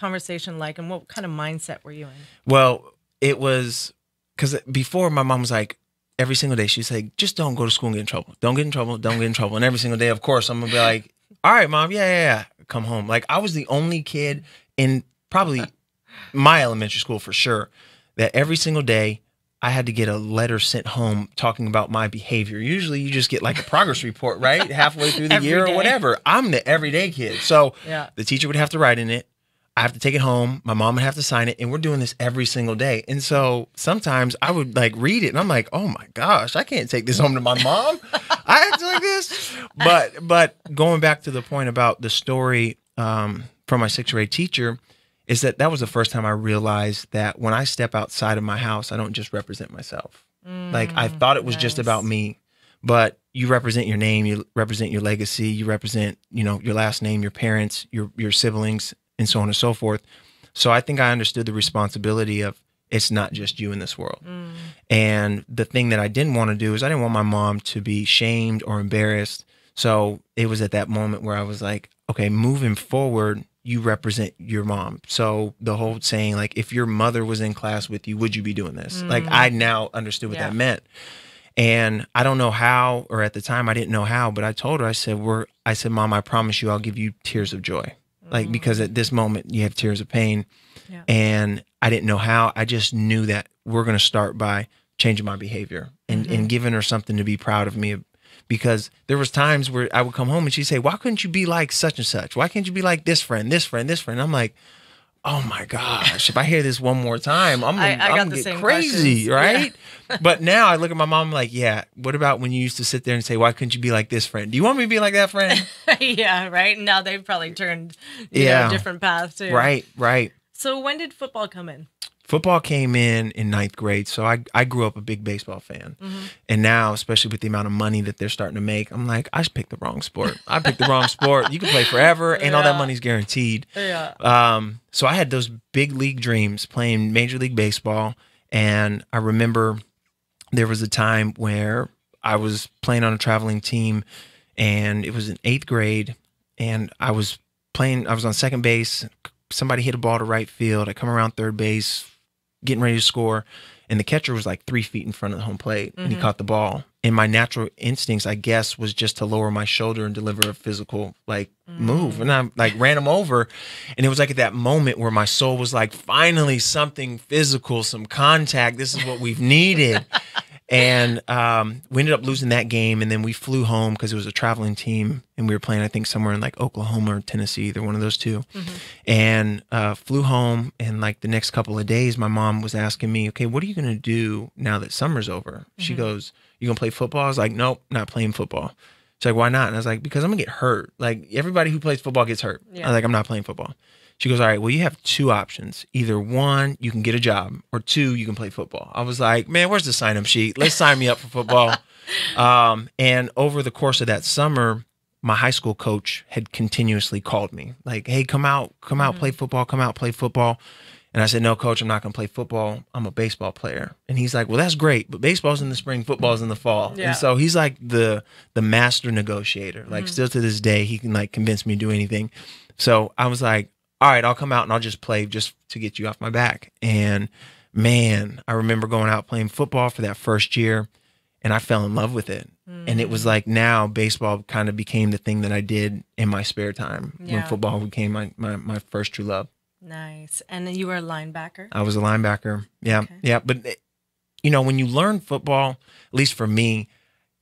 conversation like, and what kind of mindset were you in? Well, it was because before my mom was like, every single day she'd say, just don't go to school and get in trouble. Don't get in trouble. Don't get in trouble. And every single day, of course, I'm going to be like, all right, Mom. Yeah. Come home. Like I was the only kid in probably my elementary school for sure that every single day I had to get a letter sent home talking about my behavior. Usually you just get like a progress report, right? Halfway through the year or whatever. I'm the everyday kid. So the teacher would have to write in it. I have to take it home. My mom would have to sign it. And we're doing this every single day. And so sometimes I would like read it and I'm like, oh my gosh, I can't take this home to my mom. I act like this. But going back to the point about the story from my sixth grade teacher, is that was the first time I realized that when I step outside of my house, I don't just represent myself. Like I thought it was just about me, but you represent your name, you represent your legacy, you represent, your last name, your parents, your siblings, and so on and so forth. So I think I understood the responsibility of it's not just you in this world. And the thing that I didn't want to do is I didn't want my mom to be shamed or embarrassed. So it was at that moment where I was like, okay, moving forward, you represent your mom. So the whole saying, like, if your mother was in class with you, would you be doing this? Like, I now understood what that meant. And I don't know how, or at the time I didn't know how, but I told her, I said, Mom, I promise you, I'll give you tears of joy. Like, because at this moment you have tears of pain. And I didn't know how. I just knew that we're going to start by changing my behavior and giving her something to be proud of me. Because there was times where I would come home and she'd say, why couldn't you be like such and such? Why can't you be like this friend, this friend, this friend? I'm like, oh my gosh, if I hear this one more time, I'm going to get crazy, right? Yeah. But now I look at my mom like, yeah, what about when you used to sit there and say, why couldn't you be like this friend? Do you want me to be like that friend? Yeah, right? Now they've probably turned a different path too. Right. So when did football come in? Football came in ninth grade. So I grew up a big baseball fan. And now, especially with the amount of money that they're starting to make, I'm like, I just picked the wrong sport. I picked the wrong sport. You can play forever and all that money's guaranteed. So I had those big league dreams playing Major League Baseball. And I remember there was a time where I was playing on a traveling team and it was in eighth grade and I was on second base. Somebody hit a ball to right field. I come around third base, getting ready to score, and the catcher was like 3 feet in front of the home plate, and he caught the ball. And my natural instincts, I guess, was just to lower my shoulder and deliver a physical move. And I like ran him over, and it was like at that moment where my soul was like, finally something physical, some contact. This is what we've needed. And we ended up losing that game, and then we flew home because it was a traveling team, and we were playing, I think, somewhere in like Oklahoma or Tennessee, either one of those two. And flew home, and like the next couple of days, my mom was asking me, okay, what are you going to do now that summer's over? She goes, you going to play football? I was like, nope, not playing football. She's like, why not? And I was like, because I'm going to get hurt. Like, everybody who plays football gets hurt. I was like, I'm not playing football. She goes, all right, well, you have two options. Either one, you can get a job, or two, you can play football. I was like, man, where's the sign-up sheet? Let's sign me up for football. And over the course of that summer, my high school coach had continuously called me, like, hey, come out, play football, come out, play football. And I said, no, coach, I'm not going to play football. I'm a baseball player. And he's like, well, that's great, but baseball's in the spring, football's in the fall. And so he's like the master negotiator. Like, still to this day, he can like convince me to do anything. So I was like, all right, I'll come out and I'll just play just to get you off my back. And man, I remember going out playing football for that first year and I fell in love with it. And it was like now baseball kind of became the thing that I did in my spare time when football became my first true love. Nice. And you were a linebacker? I was a linebacker. Yeah. Okay. Yeah. But, when you learn football, at least for me,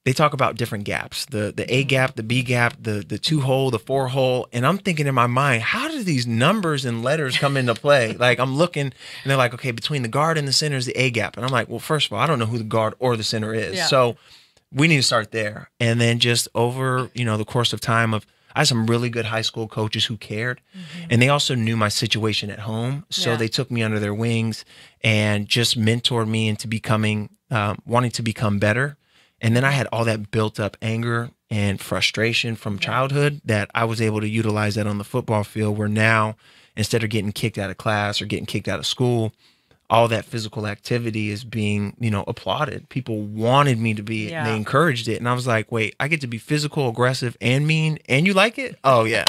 they talk about different gaps, the A gap, the B gap, the 2-hole, the 4-hole. And I'm thinking in my mind, how do these numbers and letters come into play? Like I'm looking and they're like, okay, between the guard and the center is the A gap. And I'm like, well, first of all, I don't know who the guard or the center is. Yeah. So we need to start there. And then just over, the course of time I had some really good high school coaches who cared. And they also knew my situation at home. So they took me under their wings and just mentored me into wanting to become better. And then I had all that built up anger and frustration from childhood that I was able to utilize that on the football field where now, instead of getting kicked out of class or getting kicked out of school, all that physical activity is being, applauded. People wanted me to be it and they encouraged it. And I was like, wait, I get to be physical, aggressive, and mean, and you like it? Oh, yeah.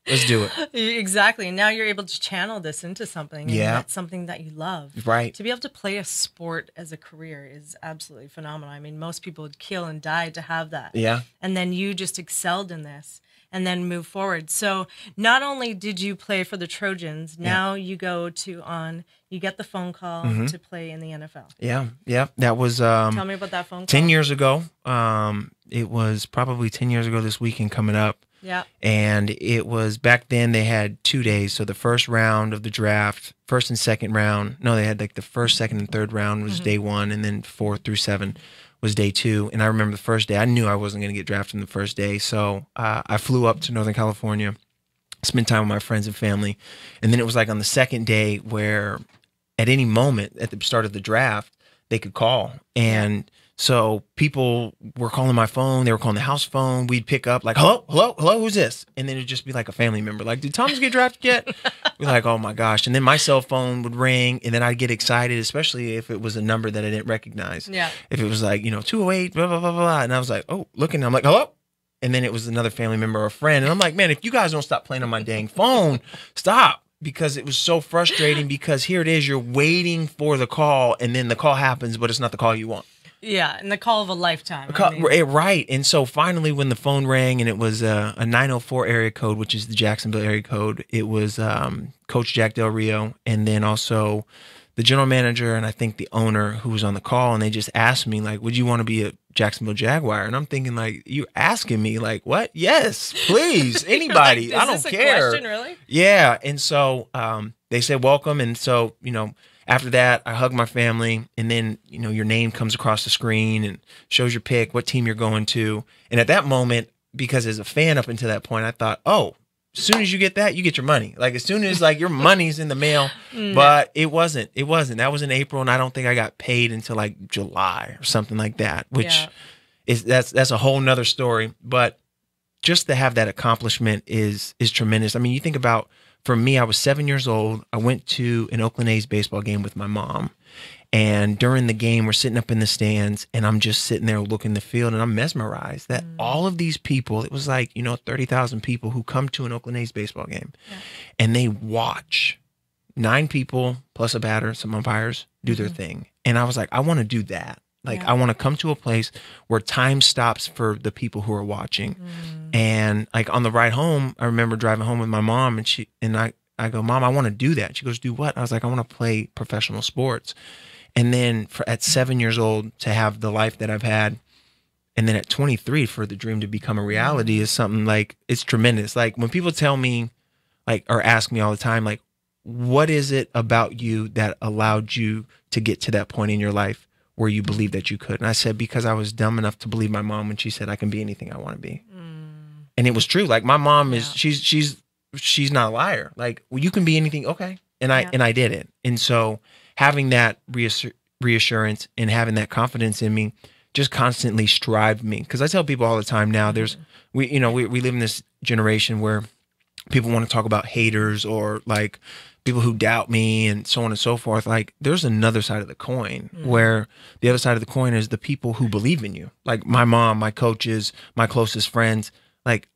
Let's do it. Exactly. And now you're able to channel this into something. And that's something that you love. Right. To be able to play a sport as a career is absolutely phenomenal. I mean, most people would kill and die to have that. Yeah. And then you just excelled in this and then move forward. So not only did you play for the Trojans, now you go you get the phone call to play in the NFL. Yeah. Yeah. That was Tell me about that phone call. 10 years ago. It was probably 10 years ago this weekend coming up. Yeah. And it was back then they had 2 days. So the first round of the draft, first and second round. No, they had like the first, second, and third round was day 1, and then 4 through 7 was day 2. And I remember the first day, I knew I wasn't going to get drafted in the first day. So I flew up to Northern California, spent time with my friends and family. And then it was like on the second day where at any moment at the start of the draft, they could call. And so people were calling my phone. They were calling the house phone. We'd pick up like, hello, hello, hello, who's this? And then it'd just be like a family member. Like, did Thomas get drafted yet? We're like, oh my gosh. And then my cell phone would ring, and then I'd get excited, especially if it was a number that I didn't recognize. Yeah. If it was like, 208, blah, blah, blah, blah. And I was like, oh, looking. I'm like, hello? And then it was another family member or a friend. And I'm like, man, if you guys don't stop playing on my dang phone, stop. Because it was so frustrating, because here it is, you're waiting for the call, and then the call happens, but it's not the call you want. Yeah, and the call of a lifetime. Right. And so finally when the phone rang, and it was a 904 area code, which is the Jacksonville area code, it was Coach Jack Del Rio, and then also the general manager and I think the owner who was on the call, and they just asked me, like, would you want to be a Jacksonville Jaguar? And I'm thinking, like, you're asking me, like, what? Yes, please, anybody. Like, I don't care. Question, really? Yeah. And so they said, welcome. And so, after that, I hugged my family, and then, your name comes across the screen and shows your pick, what team you're going to. And at that moment, because as a fan up until that point, I thought, oh, as soon as you get that, you get your money. Like, as soon as, like, your money's in the mail. But it wasn't. It wasn't. That was in April, and I don't think I got paid until, like, July or something like that, which that's a whole nother story. But just to have that accomplishment is tremendous. I mean, you think about, for me, I was 7 years old. I went to an Oakland A's baseball game with my mom. And during the game, we're sitting up in the stands, and I'm just sitting there looking the field, and I'm mesmerized that all of these people, it was like, 30,000 people who come to an Oakland A's baseball game, and they watch 9 people plus a batter, some umpires, do their thing. And I was like, I want to do that. Like, I want to come to a place where time stops for the people who are watching. And like on the ride home, I remember driving home with my mom, and I go, Mom, I want to do that. She goes, do what? I was like, I want to play professional sports. And then at 7 years old, to have the life that I've had, and then at 23 for the dream to become a reality is something, like, it's tremendous. Like, when people tell me, like, or ask me all the time, like, what is it about you that allowed you to get to that point in your life where you believed that you could? And I said, because I was dumb enough to believe my mom when she said I can be anything I want to be. And it was true. Like, my mom is, she's not a liar. Like, well, you can be anything. Okay. And I did it. And so having that reassurance and having that confidence in me just constantly strived me. Because I tell people all the time now, we live in this generation where people want to talk about haters, or like people who doubt me and so on and so forth. Like, there's another side of the coin where the other side of the coin is the people who believe in you. Like my mom, my coaches, my closest friends. Like,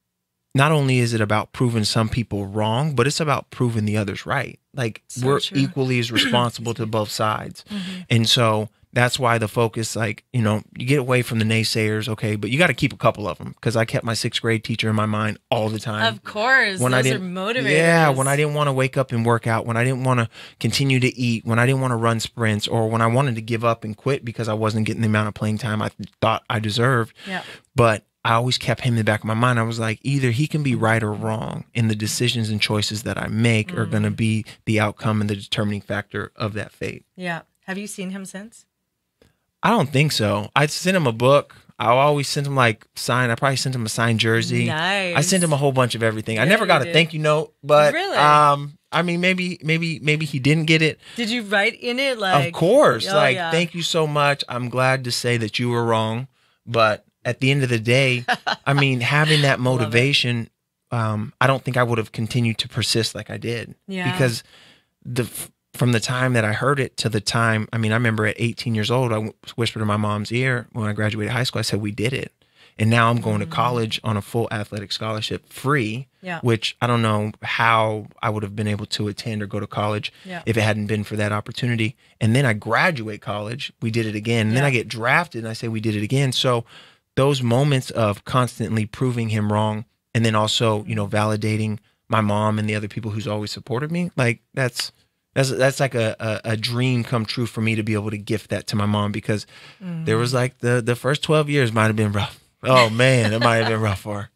not only is it about proving some people wrong, but it's about proving the others right. Like, we're equally as responsible to both sides. And so that's why the focus, like, you get away from the naysayers, okay, but you got to keep a couple of them, because I kept my 6th grade teacher in my mind all the time. Of course, those are motivators. Yeah, when I didn't want to wake up and work out, when I didn't want to continue to eat, when I didn't want to run sprints, or when I wanted to give up and quit because I wasn't getting the amount of playing time I thought I deserved. Yeah. But I always kept him in the back of my mind. I was like, either he can be right or wrong, and the decisions and choices that I make are going to be the outcome and the determining factor of that fate. Yeah. Have you seen him since? I don't think so. I sent him a book. I always sent him like I probably sent him a signed jersey. Nice. I sent him a whole bunch of everything. Yeah, I never got a thank you note, but really? I mean, maybe he didn't get it. Did you write in it like? Of course. Thank you so much. I'm glad to say that you were wrong, but at the end of the day, I mean, having that motivation, I don't think I would have continued to persist like I did. Yeah. Because from the time that I heard it to the time, I mean, I remember at 18 years old, I whispered in my mom's ear when I graduated high school, I said, we did it. And now I'm going to college on a full athletic scholarship free, which I don't know how I would have been able to attend or go to college if it hadn't been for that opportunity. And then I graduate college. We did it again. And then I get drafted and I say we did it again. So those moments of constantly proving him wrong and then also, you know, validating my mom and the other people who's always supported me, like that's like a dream come true for me to be able to gift that to my mom, because there was like the first 12 years might have been rough. Oh man, it might have been rough for her.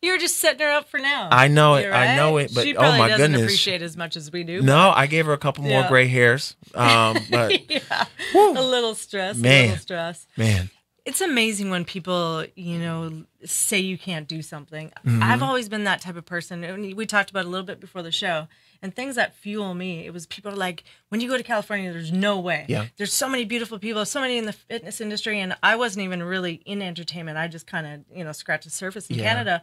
You were just setting her up for now. I know it. Right? I know it. But she oh my doesn't goodness, appreciate as much as we do. No, I gave her a couple more gray hairs. But a little stress. Man, a little stress. Man. It's amazing when people, you know, say you can't do something. I've always been that type of person. And we talked about it a little bit before the show. And things that fuel me, it was people like, when you go to California, there's no way. Yeah. There's so many beautiful people, so many in the fitness industry. And I wasn't even really in entertainment. I just kind of, you know, scratched the surface in Canada.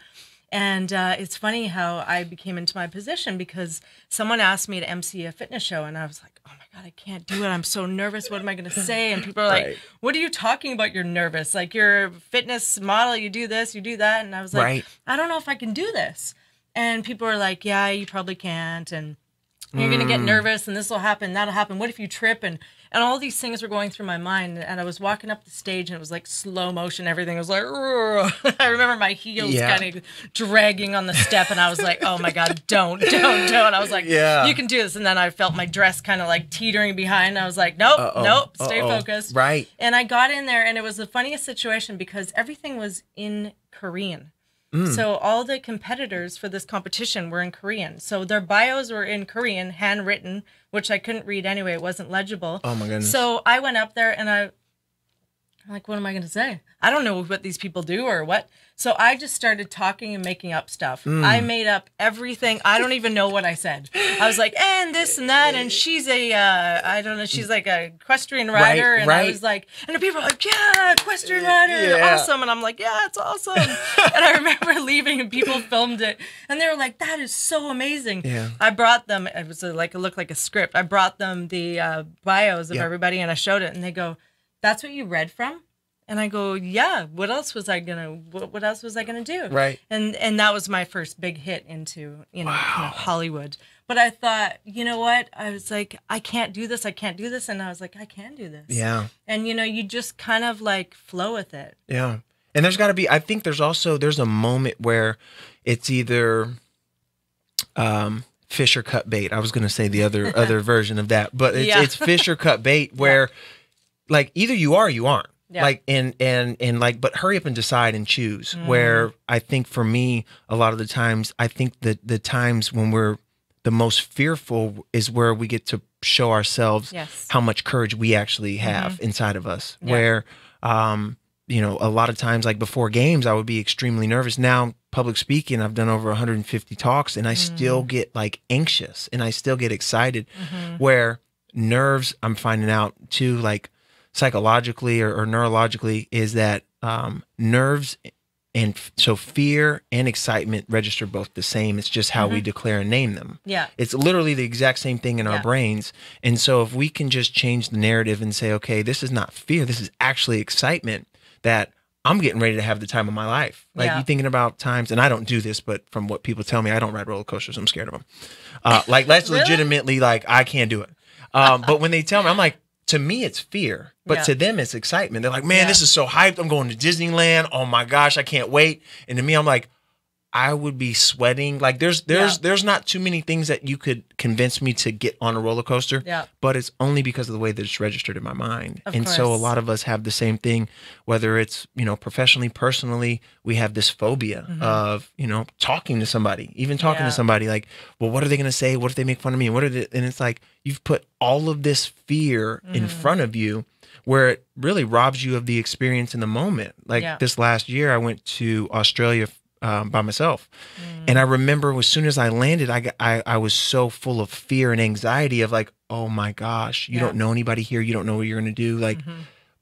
And it's funny how I became into my position because someone asked me to MC a fitness show. And I was like, oh my God, I can't do it. I'm so nervous. What am I going to say? And people are like, what are you talking about? You're nervous. Like, you're a fitness model. You do this, you do that. And I was like, I don't know if I can do this. And people are like, yeah, you probably can't. And you're going to get nervous and this will happen, that'll happen. What if you trip? And all these things were going through my mind. And I was walking up the stage and it was like slow motion. Everything was like, I remember my heels kind of dragging on the step. And I was like, oh my God, don't. I was like, you can do this. And then I felt my dress kind of like teetering behind. I was like, nope, stay focused. Right. And I got in there and it was the funniest situation because everything was in Korean. So all the competitors for this competition were in Korean. So their bios were in Korean, handwritten, which I couldn't read anyway. It wasn't legible. Oh, my goodness. So I went up there and I'm like, what am I going to say? I don't know what these people do or what. So I just started talking and making up stuff. I made up everything. I don't even know what I said. I was like, and this and that. And she's I don't know, she's like a equestrian rider. And I was like, and the people are like, yeah, equestrian rider. Awesome. And I'm like, yeah, it's awesome. And I remember leaving and people filmed it. And they were like, that is so amazing. Yeah. I brought them, it was like, it looked like a script. I brought them the bios of everybody and I showed it. And they go, that's what you read from? And I go, yeah, what else was I gonna do? Right. And that was my first big hit into, you know, kind of Hollywood. But I thought, you know what? I was like, I can't do this. And I was like, I can do this. Yeah. And, you know, you just kind of like flow with it. Yeah. And there's got to be, I think there's a moment where it's either fish or cut bait. I was going to say the other version of that, but it's fish or cut bait where like either you are or you aren't. Yeah. Like and like, but hurry up and decide and choose. Where I think for me, a lot of the times, I think that the times when we're the most fearful is where we get to show ourselves how much courage we actually have inside of us. Yeah. Where, you know, a lot of times, like before games, I would be extremely nervous. Now, public speaking, I've done over 150 talks, and I still get like anxious, and I still get excited. Where nerves, I'm finding out too, like, psychologically or neurologically, is that nerves and so fear and excitement register both the same. It's just how we declare and name them. Yeah. It's literally the exact same thing in our brains. And so if we can just change the narrative and say, okay, this is not fear, this is actually excitement, that I'm getting ready to have the time of my life. Like you thinking about times, and I don't do this, but from what people tell me, I don't ride roller coasters. I'm scared of them. Like that's really? Legitimately like, I can't do it. But when they tell me, I'm like, to me, it's fear, but to them, it's excitement. They're like, man, this is so hyped. I'm going to Disneyland. Oh my gosh, I can't wait. And to me, I'm like, I would be sweating. Like there's not too many things that you could convince me to get on a roller coaster, but it's only because of the way that it's registered in my mind. Of course. So a lot of us have the same thing, whether it's, you know, professionally, personally, we have this phobia of, you know, talking to somebody, even talking to somebody like, well, what are they going to say? What if they make fun of me? And it's like, you've put all of this fear in front of you where it really robs you of the experience in the moment. Like this last year, I went to Australia by myself. And I remember as soon as I landed, I was so full of fear and anxiety of like, oh my gosh, you don't know anybody here. You don't know what you're going to do. Like,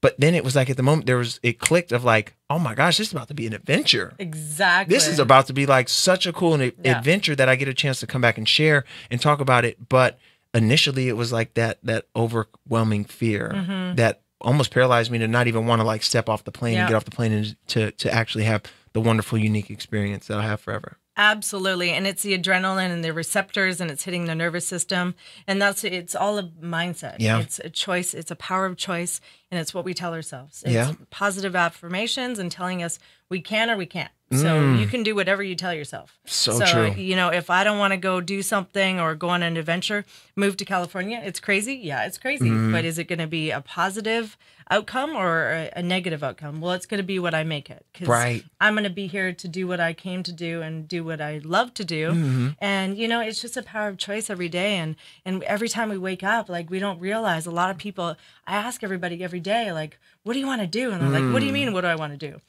but then it was like at the moment it clicked of like, oh my gosh, this is about to be an adventure. Exactly. This is about to be like such a cool adventure that I get a chance to come back and share and talk about it. But initially it was like that overwhelming fear that almost paralyzed me to not even want to like step off the plane and Yeah. get off the plane and to actually have the wonderful, unique experience that I have forever. Absolutely. And it's the adrenaline and the receptors, and it's hitting the nervous system. And it's all a mindset. Yeah. It's a choice. It's a power of choice. And it's what we tell ourselves. It's Yeah. positive affirmations and telling us we can or we can't. So you can do whatever you tell yourself. So true. You know, if I don't want to go do something or go on an adventure, move to California, it's crazy. Yeah, it's crazy. But is it going to be a positive outcome or a negative outcome? Well, it's going to be what I make it. 'Cause Right. I'm going to be here to do what I came to do and do what I love to do. And, you know, it's just a power of choice every day. And every time we wake up, like, we don't realize a lot of people, I ask everybody every day, like, what do you want to do? And they're like, what do you mean? What do I want to do?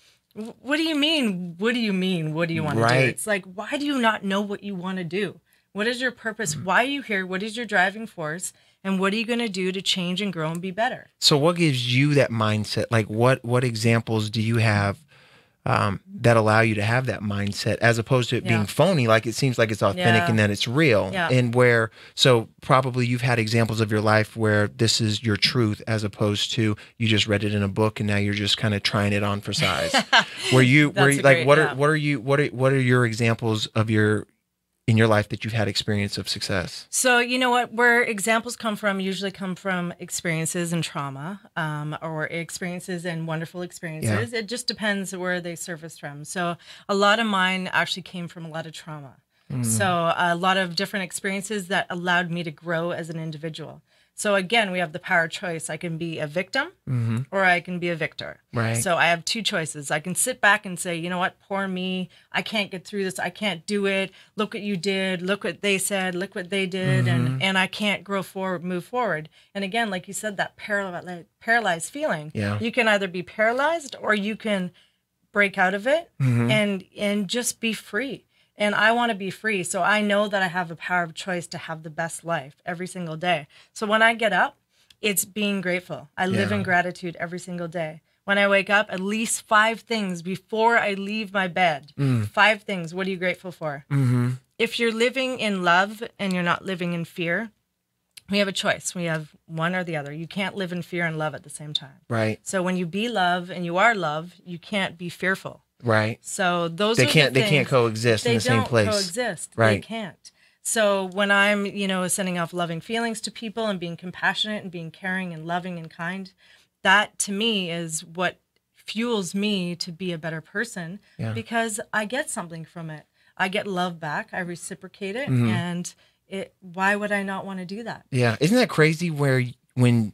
What do you mean? What do you mean? What do you want to do? Right. It's like, why do you not know what you want to do? What is your purpose? Why are you here? What is your driving force? And what are you going to do to change and grow and be better? So what gives you that mindset? Like what examples do you have that allow you to have that mindset as opposed to it being phony? Like it seems like it's authentic and that it's real. Yeah. And so probably you've had examples of your life where this is your truth as opposed to you just read it in a book and now you're just kind of trying it on for size. What are your examples of in your life that you've had experience of success? So, you know what, where examples usually come from experiences and trauma, or experiences and wonderful experiences. It just depends where they surface from. So a lot of mine actually came from a lot of trauma. So a lot of different experiences that allowed me to grow as an individual. So again, we have the power of choice. I can be a victim or I can be a victor. Right. So I have two choices. I can sit back and say, you know what, poor me. I can't get through this. I can't do it. Look what you did. Look what they said. Look what they did. And I can't move forward. And again, like you said, that paralyzed feeling. Yeah. You can either be paralyzed or you can break out of it and just be free. And I want to be free. So I know that I have a power of choice to have the best life every single day. So when I get up, it's being grateful. I live in gratitude every single day. When I wake up, at least 5 things before I leave my bed. 5 things. What are you grateful for? If you're living in love and you're not living in fear, we have a choice. We have one or the other. You can't live in fear and love at the same time. Right. So when you be love and you are love, you can't be fearful. Right. So those they are can't the they can't coexist in the same place. They don't coexist. Right. They can't. So when I'm, sending off loving feelings to people and being compassionate and being caring and loving and kind, that to me is what fuels me to be a better person because I get something from it. I get love back. I reciprocate it, and why would I not want to do that? Yeah, isn't that crazy? Where when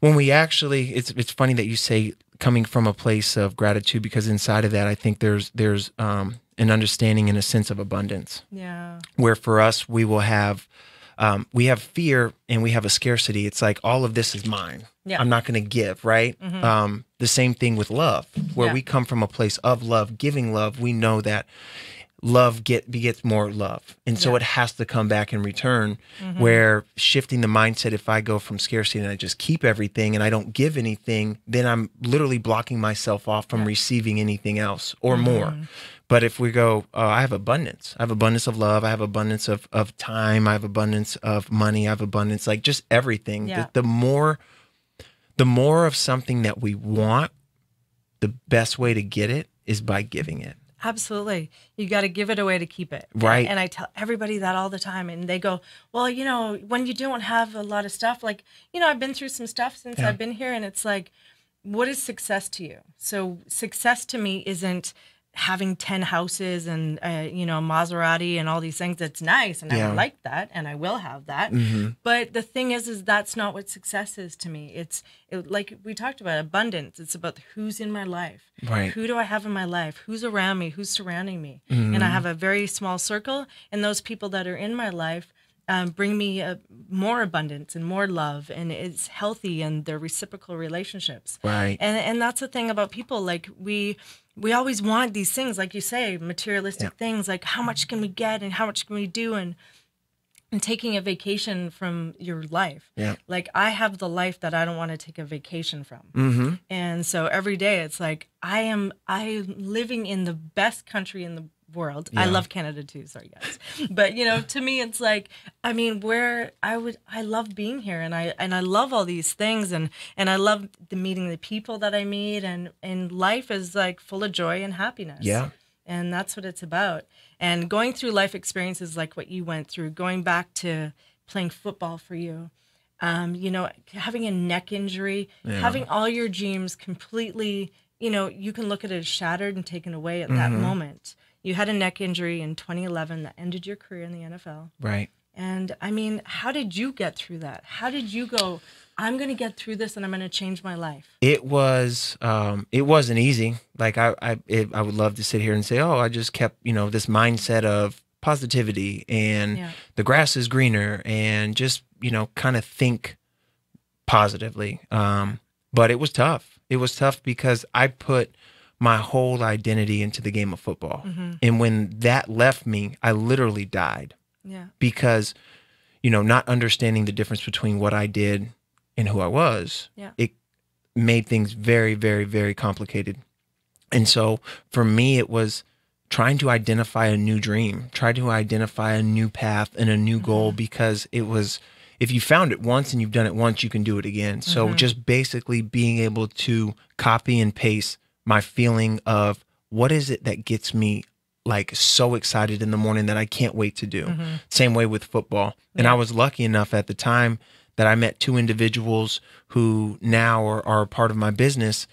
we actually, it's funny that you say coming from a place of gratitude, because inside of that, I think there's an understanding and a sense of abundance. Yeah. Where for us, we will have, we have fear and we have a scarcity. It's like, all of this is mine. Yeah. I'm not going to give, right? The same thing with love, where we come from a place of love, giving love. We know that love begets more love. And so it has to come back in return, where shifting the mindset, if I go from scarcity and I just keep everything and I don't give anything, then I'm literally blocking myself off from receiving anything else or more. But if we go, I have abundance. I have abundance of love. I have abundance of time. I have abundance of money. I have abundance, like just everything. Yeah. The more of something that we want, the best way to get it is by giving it. Absolutely. You got to give it away to keep it. Right. And I tell everybody that all the time. And they go, well, when you don't have a lot of stuff, like, I've been through some stuff since I've been here. And it's like, what is success to you? So success to me isn't having 10 houses and, Maserati and all these things. That's nice. And I like that. And I will have that. But the thing is that's not what success is to me. It's like we talked about, abundance. It's about who's in my life. Right. Who do I have in my life? Who's around me? Who's surrounding me? And I have a very small circle. And those people that are in my life bring me more abundance and more love, and it's healthy, and they're reciprocal relationships. Right. And that's the thing about people. Like we always want these things, like you say, materialistic things, like how much can we get and how much can we do, and taking a vacation from your life. Yeah. Like I have the life that I don't want to take a vacation from. And so every day it's like I am living in the best country in the world. Yeah. I love Canada too. Sorry, guys. But, you know, to me, it's like, I mean, I love being here, and I love all these things, and I love meeting the people that I meet, and life is like full of joy and happiness. Yeah. And that's what it's about. And going through life experiences like what you went through, going back to playing football for you, you know, having a neck injury, having all your dreams completely, you know, you can look at it as shattered and taken away at that moment. You had a neck injury in 2011 that ended your career in the NFL. Right. And I mean, how did you get through that? How did you go, I'm going to get through this and I'm going to change my life? It wasn't easy. Like I would love to sit here and say, oh, I just kept, you know, this mindset of positivity and the grass is greener and just, you know, kind of think positively. But it was tough. It was tough because I put my whole identity into the game of football. And when that left me, I literally died. Yeah. Because, you know, not understanding the difference between what I did and who I was, it made things very, very, very complicated. And so for me, it was trying to identify a new dream, try to identify a new path and a new goal, because it was, if you found it once and you've done it once, you can do it again. So just basically being able to copy and paste my feeling of what is it that gets me like so excited in the morning that I can't wait to do. Same way with football. And I was lucky enough at the time that I met two individuals who now are a part of my business,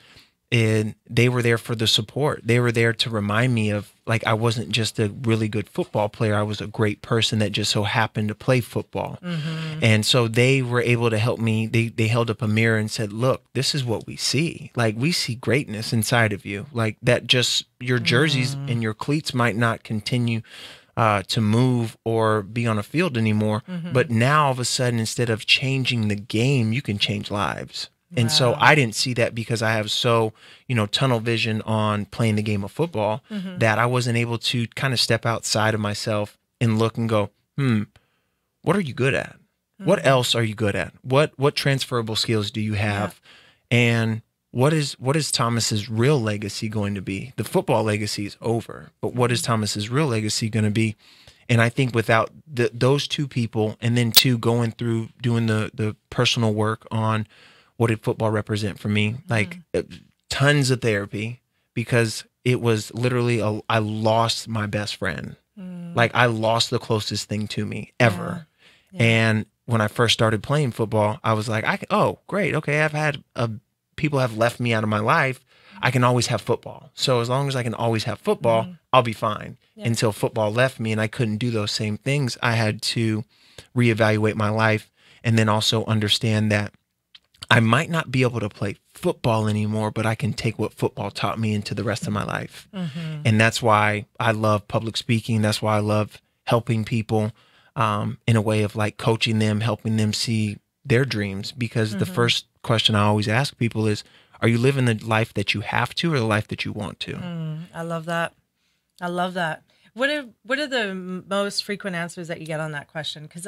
and they were there for the support. They were there to remind me of, like, I wasn't just a really good football player. I was a great person that just so happened to play football. And so they were able to help me. They held up a mirror and said, look, this is what we see. Like, we see greatness inside of you. Like, that just your jerseys and your cleats might not continue to move or be on a field anymore. But now all of a sudden, instead of changing the game, you can change lives. And so I didn't see that because I have so, you know, tunnel vision on playing the game of football that I wasn't able to kind of step outside of myself and look and go, what are you good at? What else are you good at? What transferable skills do you have? And what is Thomas's real legacy going to be? The football legacy is over, but what is Thomas's real legacy going to be? And I think without those two people, and then two going through doing the personal work on what did football represent for me, like tons of therapy, because it was literally I lost my best friend. Like, I lost the closest thing to me ever. And when I first started playing football, I was like, oh, great. Okay, I've had people have left me out of my life. I can always have football. So as long as I can always have football, I'll be fine. Until football left me and I couldn't do those same things, I had to reevaluate my life, and then also understand that I might not be able to play football anymore, but I can take what football taught me into the rest of my life. And that's why I love public speaking. That's why I love helping people in a way of like coaching them, helping them see their dreams. Because the first question I always ask people is, are you living the life that you have to or the life that you want to? I love that. I love that. What are the most frequent answers that you get on that question? Because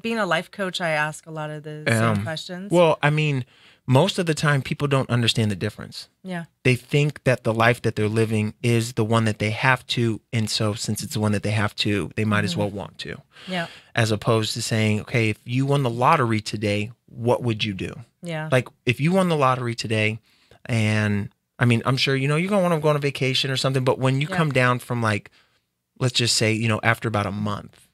being a life coach, I ask a lot of the same questions. Well, I mean, most of the time people don't understand the difference. Yeah. They think that the life that they're living is the one that they have to. And so since it's the one that they have to, they might as well want to. Yeah. As opposed to saying, okay, if you won the lottery today, what would you do? Yeah. Like, if you won the lottery today, and I mean, I'm sure, you know, you're going to want to go on a vacation or something, but when you come down from, like, let's just say, you know, after about a month,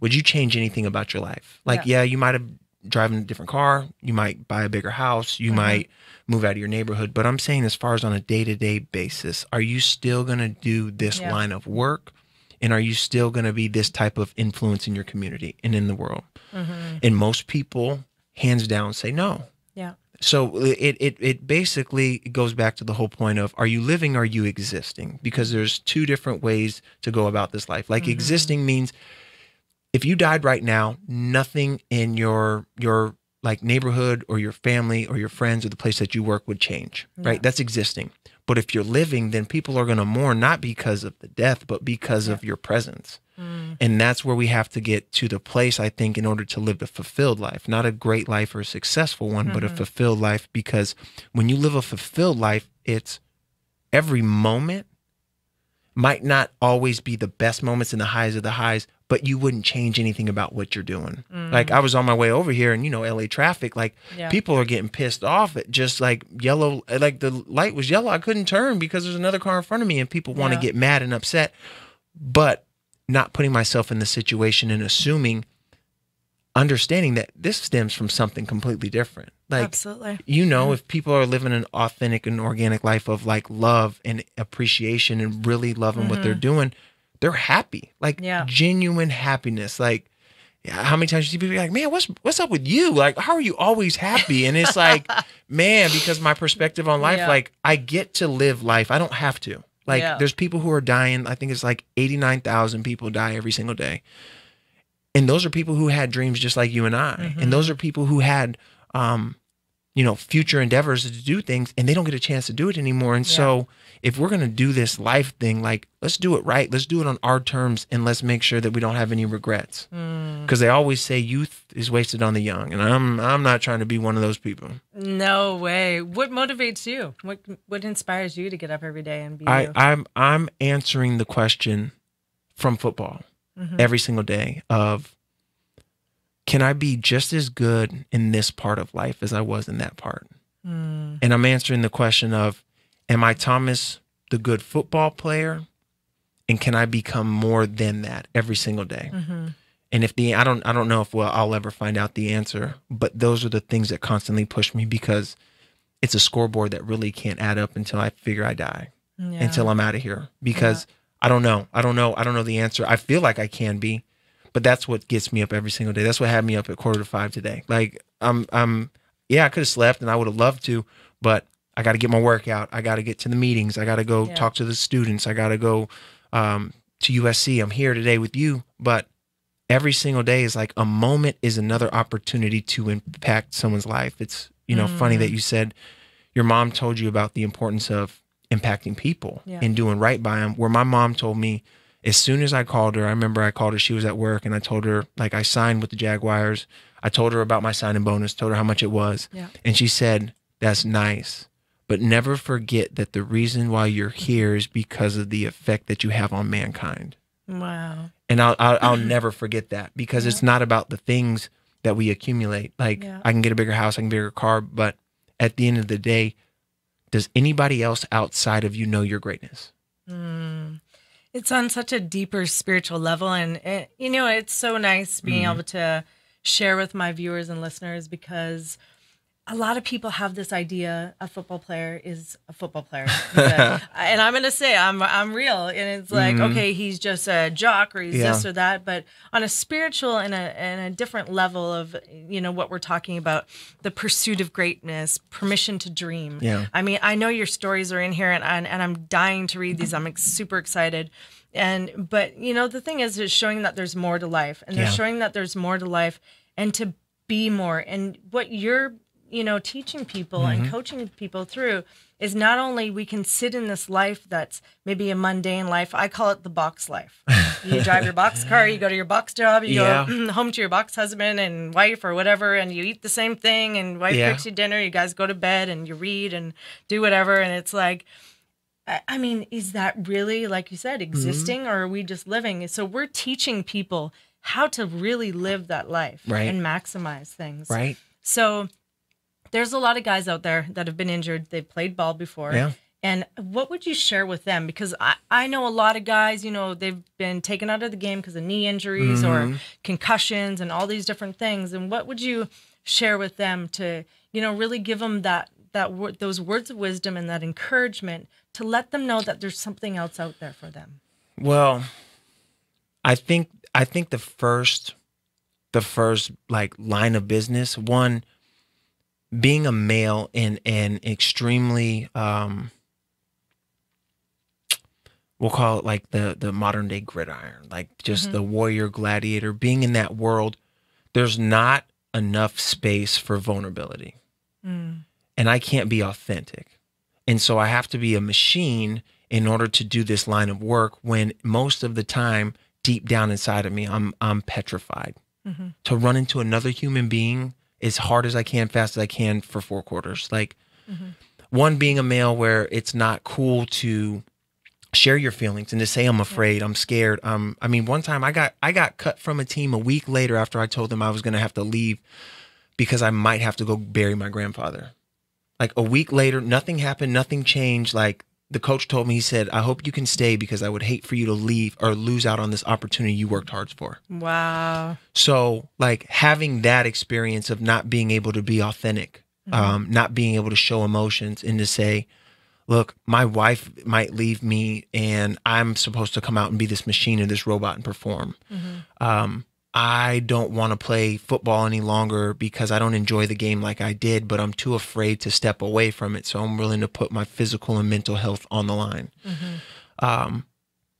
would you change anything about your life? Like, you might have driven a different car, you might buy a bigger house, you might move out of your neighborhood. But I'm saying, as far as on a day-to-day basis, are you still going to do this line of work? And are you still going to be this type of influence in your community and in the world? And most people, hands down, say no. Yeah. So it basically goes back to the whole point of, are you living or are you existing? Because there's two different ways to go about this life. Like, existing means if you died right now, nothing in your like neighborhood or your family or your friends or the place that you work would change, right? That's existing. But if you're living, then people are going to mourn, not because of the death, but because of your presence. And that's where we have to get to the place, I think, in order to live a fulfilled life, not a great life or a successful one, but a fulfilled life. Because when you live a fulfilled life, it's every moment might not always be the best moments and the highs of the highs, but you wouldn't change anything about what you're doing. Like I was on my way over here and, you know, LA traffic, like people are getting pissed off at just like yellow, like the light was yellow. I couldn't turn because there's another car in front of me and people want to get mad and upset, but not putting myself in the situation and understanding that this stems from something completely different. Like, absolutely. You know, if people are living an authentic and organic life of like love and appreciation and really loving what they're doing, they're happy, like genuine happiness. Like, how many times you see people be like, man, what's up with you? Like, how are you always happy? And it's like, man, because my perspective on life, like I get to live life. I don't have to. Like, there's people who are dying. I think it's like 89,000 people die every single day. And those are people who had dreams just like you and I. And those are people who had, you know, future endeavors to do things and they don't get a chance to do it anymore. And so if we're going to do this life thing, like, let's do it right. Let's do it on our terms and let's make sure that we don't have any regrets. Because they always say youth is wasted on the young. And I'm not trying to be one of those people. No way. What motivates you? What inspires you to get up every day and be you? I'm answering the question from football every single day of, can I be just as good in this part of life as I was in that part? And I'm answering the question of, am I Thomas, the good football player? And can I become more than that every single day? And if I don't know if I'll ever find out the answer, but those are the things that constantly push me because it's a scoreboard that really can't add up until I figure I die, until I'm out of here. Because I don't know the answer. I feel like I can be. But that's what gets me up every single day. That's what had me up at 4:45 today. Like I could have slept and I would have loved to, but I got to get my workout. I got to get to the meetings. I got to go talk to the students. I got to go to USC. I'm here today with you. But every single day is like a moment is another opportunity to impact someone's life. It's, you know, funny that you said your mom told you about the importance of impacting people and doing right by them, where my mom told me, as soon as I called her, I remember I called her, she was at work, and I told her, like, I signed with the Jaguars. I told her about my signing bonus, told her how much it was. And she said, that's nice, but never forget that the reason why you're here is because of the effect that you have on mankind. Wow. And I'll never forget that, because it's not about the things that we accumulate. Like, I can get a bigger house, I can get a bigger car, but at the end of the day, does anybody else outside of you know your greatness? It's on such a deeper spiritual level. And, you know, it's so nice being able to share with my viewers and listeners, because a lot of people have this idea a football player is a football player. And I'm going to say I'm real. And it's like, okay, he's just a jock or he's this or that. But on a spiritual and a different level of, you know, what we're talking about, the pursuit of greatness, permission to dream. I mean, I know your stories are in here and I'm dying to read these. I'm super excited. But, you know, the thing is showing that there's more to life, and they're showing that there's more to life and to be more. And what you're, you know, teaching people and coaching people through is not only we can sit in this life that's maybe a mundane life. I call it the box life. You drive your box car, you go to your box job, you go home to your box husband and wife or whatever, and you eat the same thing, and wife cooks you dinner, you guys go to bed and you read and do whatever. And it's like, I mean, is that really, like you said, existing, or are we just living? So we're teaching people how to really live that life and maximize things. So there's a lot of guys out there that have been injured. They've played ball before. And what would you share with them? Because I know a lot of guys, you know, they've been taken out of the game because of knee injuries or concussions and all these different things. And what would you share with them to, you know, really give them those words of wisdom and that encouragement to let them know that there's something else out there for them? Well, I think the first like line of business, one, being a male in an extremely we'll call it like the modern day gridiron, like just the warrior gladiator, being in that world, there's not enough space for vulnerability. And I can't be authentic. And so I have to be a machine in order to do this line of work, when most of the time, deep down inside of me, I'm petrified. To run into another human being as hard as I can, fast as I can for 4 quarters. Like, one, being a male where it's not cool to share your feelings and to say, I'm afraid, I'm scared. I mean, one time I got cut from a team a week later after I told them I was going to have to leave because I might have to go bury my grandfather. Like a week later, nothing happened, nothing changed. Like the coach told me, he said, I hope you can stay because I would hate for you to leave or lose out on this opportunity you worked hard for. Wow. So like having that experience of not being able to be authentic, not being able to show emotions and to say, look, my wife might leave me and I'm supposed to come out and be this machine or this robot and perform. I don't want to play football any longer because I don't enjoy the game like I did, but I'm too afraid to step away from it. So I'm willing to put my physical and mental health on the line.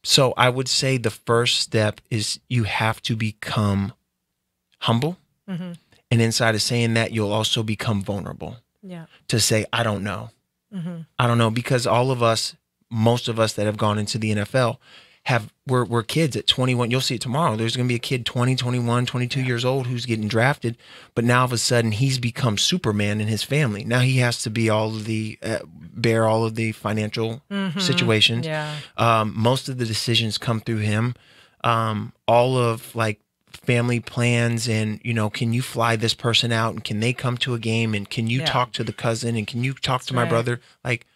So I would say the first step is you have to become humble. And inside of saying that, you'll also become vulnerable. Yeah. To say, I don't know. I don't know, because all of us, most of us that have gone into the NFL we're kids at 21. You'll see it tomorrow. There's going to be a kid 20, 21, 22 years old who's getting drafted, but now all of a sudden he's become Superman in his family. Now he has to be bear all of the financial situations. Yeah. Most of the decisions come through him. All of like family plans and, can you fly this person out and can they come to a game and can you talk to the cousin and can you talk to my brother? Like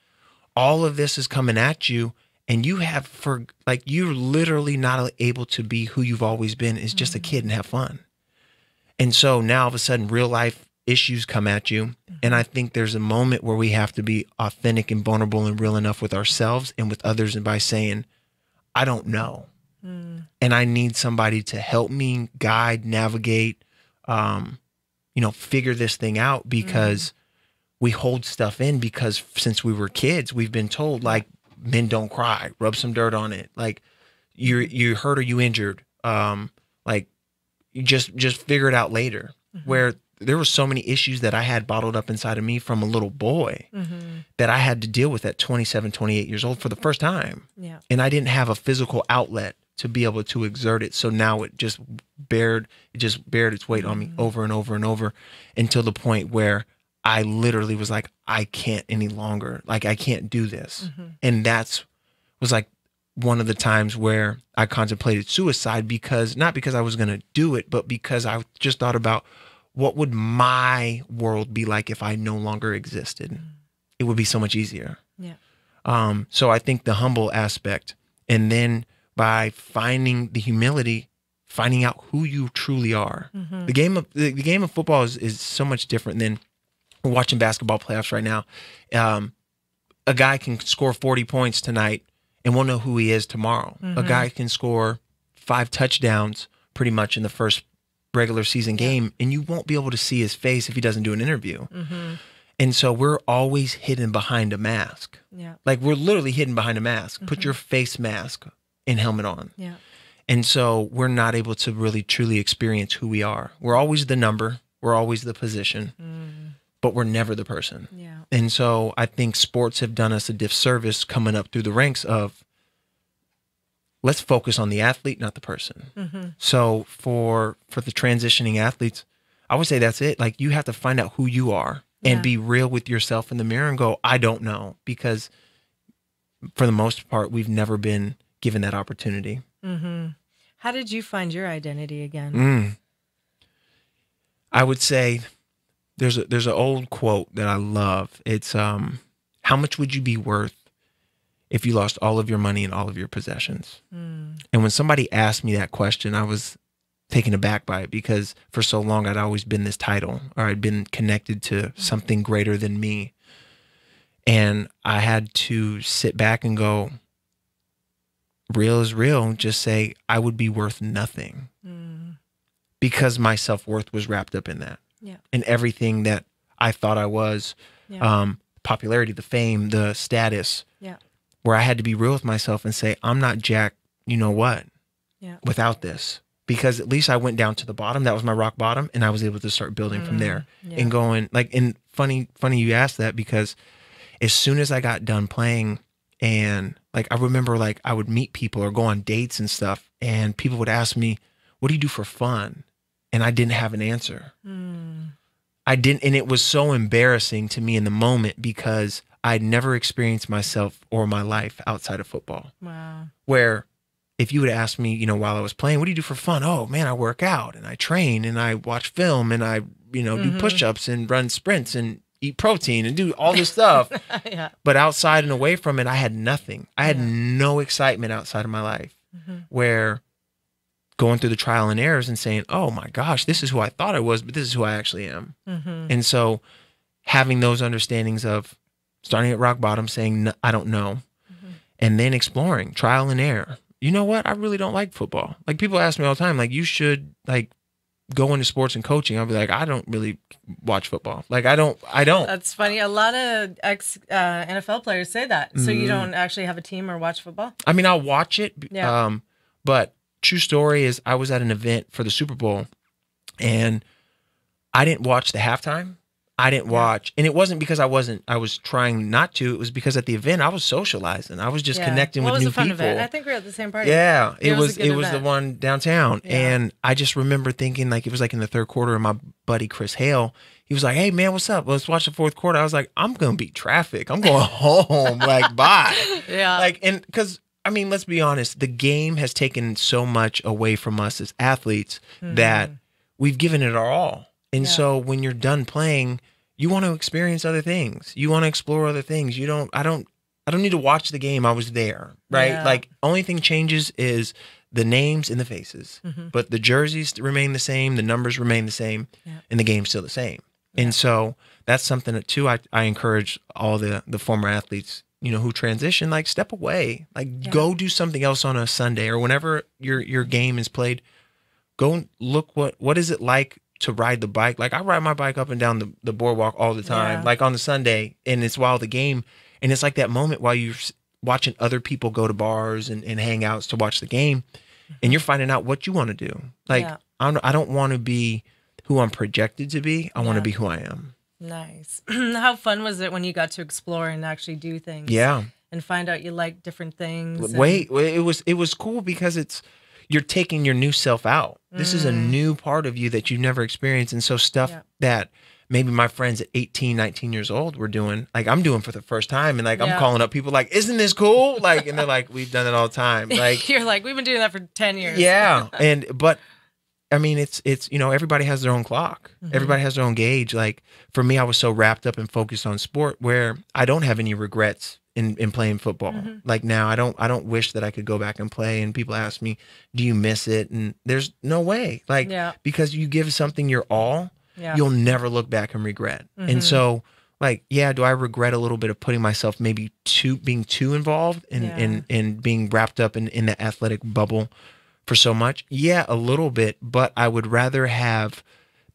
all of this is coming at you and you're literally not able to be who you've always been as just a kid and have fun. And so now all of a sudden real life issues come at you. And I think there's a moment where we have to be authentic and vulnerable and real enough with ourselves and with others. And by saying, I don't know. And I need somebody to help me guide, navigate, figure this thing out because we hold stuff in because since we were kids, we've been told like men don't cry, rub some dirt on it. Like you hurt or you injured. Like you just figure it out later. Where there were so many issues that I had bottled up inside of me from a little boy that I had to deal with at 27, 28 years old for the first time. Yeah. And I didn't have a physical outlet to be able to exert it. So now it just bared its weight on me over and over and over until the point where I literally was like, I can't any longer. Like, I can't do this. And was like one of the times where I contemplated suicide not because I was going to do it, but because I just thought about what would my world be like if I no longer existed? It would be so much easier. Yeah. So I think the humble aspect, and then by finding the humility, finding out who you truly are. The game of football is so much different than we're watching basketball playoffs right now. A guy can score 40 points tonight and we'll know who he is tomorrow. A guy can score 5 touchdowns pretty much in the first regular season game and you won't be able to see his face if he doesn't do an interview. And so we're always hidden behind a mask. Yeah. Like we're literally hidden behind a mask. Put your face mask and helmet on. Yeah. And so we're not able to really truly experience who we are. We're always the number. We're always the position. But we're never the person. Yeah. And so I think sports have done us a disservice coming up through the ranks of let's focus on the athlete, not the person. So for the transitioning athletes, I would say that's it. Like you have to find out who you are and be real with yourself in the mirror and go, I don't know. Because for the most part, we've never been given that opportunity. How did you find your identity again? I would say there's an old quote that I love. It's how much would you be worth if you lost all of your money and all of your possessions? And when somebody asked me that question, I was taken aback by it because for so long I'd always been this title or I'd been connected to something greater than me. And I had to sit back and go, real is real. Just say I would be worth nothing because my self-worth was wrapped up in that. Yeah. And everything that I thought I was, popularity, the fame, the status, where I had to be real with myself and say, I'm not jack, you know what, without this. Because at least I went down to the bottom. That was my rock bottom. And I was able to start building from there and going like, and funny you asked that because as soon as I got done playing and like, I remember like I would meet people or go on dates and stuff and people would ask me, what do you do for fun? And I didn't have an answer. I didn't. And it was so embarrassing to me in the moment because I'd never experienced myself or my life outside of football. Wow. Where if you would ask me, you know, while I was playing, what do you do for fun? Oh man, I work out and I train and I watch film and I, you know, do push-ups and run sprints and eat protein and do all this stuff. Yeah. But outside and away from it, I had nothing. I had no excitement outside of my life. Where going through the trial and errors and saying, oh my gosh, this is who I thought I was, but this is who I actually am. And so having those understandings of starting at rock bottom, saying, I don't know, and then exploring trial and error. You know what? I really don't like football. Like people ask me all the time, like you should like go into sports and coaching. I'll be like, I don't really watch football. Like I don't. That's funny. A lot of ex NFL players say that. So you don't actually have a team or watch football? I mean, I'll watch it. Yeah. But true story is I was at an event for the Super Bowl and I didn't watch the halftime. I didn't watch, and it wasn't because I was trying not to. It was because at the event I was socializing. I was just connecting with new people. It was a fun event. I think we were at the same party. Yeah, it was the one downtown, and I just remember thinking like it was like in the third quarter. And my buddy Chris Hale, he was like, "Hey man, what's up? Let's watch the fourth quarter." I was like, "I'm gonna beat traffic. I'm going home. Like bye." Yeah. Like and because I mean, let's be honest, the game has taken so much away from us as athletes that we've given it our all. And so when you're done playing, you want to experience other things. You want to explore other things. I don't need to watch the game. I was there, right? Yeah. Like only thing changes is the names and the faces, but the jerseys remain the same. The numbers remain the same and the game's still the same. And so that's something that too, I encourage all the former athletes, you know, who transition, like step away, like go do something else on a Sunday or whenever your game is played. Go and look what is it like to ride the bike. Like I ride my bike up and down the boardwalk all the time, like on the Sunday, and it's while the game, and it's like that moment while you're watching other people go to bars and hangouts to watch the game, and you're finding out what you want to do. Like I don't want to be who I'm projected to be. I want to be who I am. Nice. How fun was it when you got to explore and actually do things? Yeah. And find out you like different things. It was cool because you're taking your new self out. This is a new part of you that you've never experienced. And so stuff that maybe my friends at 18, 19 years old were doing, like I'm doing for the first time. And like, I'm calling up people like, isn't this cool? Like, and they're like, we've done it all the time. Like, you're like, we've been doing that for 10 years. Yeah. But I mean, it's, you know, everybody has their own clock. Everybody has their own gauge. Like for me, I was so wrapped up and focused on sport where I don't have any regrets in playing football. Like now I don't wish that I could go back and play, and people ask me, do you miss it? And there's no way, like, because you give something your all, you'll never look back and regret. And so like, yeah, do I regret a little bit of putting myself maybe being too involved and being wrapped up in the athletic bubble for so much? Yeah, a little bit, but I would rather have